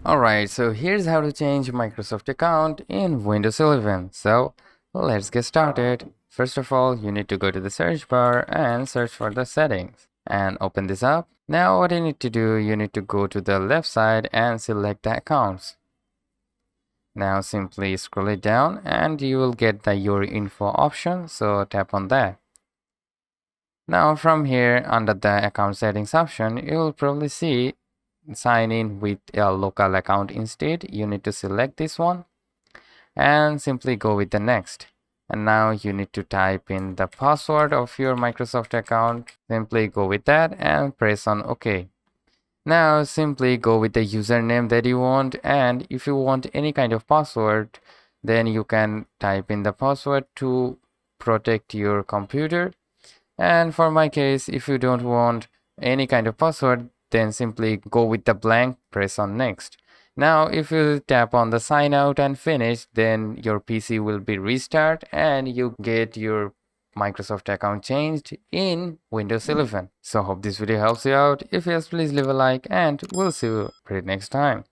Alright, so here's how to change Microsoft account in Windows 11. So let's get started. First of all, you need to go to the search bar and search for the settings and open this up. Now what you need to do, you need to go to the left side and select the accounts. Now simply scroll it down and you will get the your info option, so tap on that. Now from here under the account settings option, you will probably see sign in with a local account instead. You need to select this one and simply go with the next. And now you need to type in the password of your Microsoft account. Simply go with that and press on OK. Now simply go with the username that you want, and if you want any kind of password, then you can type in the password to protect your computer. And for my case, if you don't want any kind of password, then simply go with the blank, press on next. Now if you tap on the sign out and finish, then your PC will be restart and you get your Microsoft account changed in Windows 11. So hope this video helps you out. If yes, please leave a like and we'll see you pretty next time.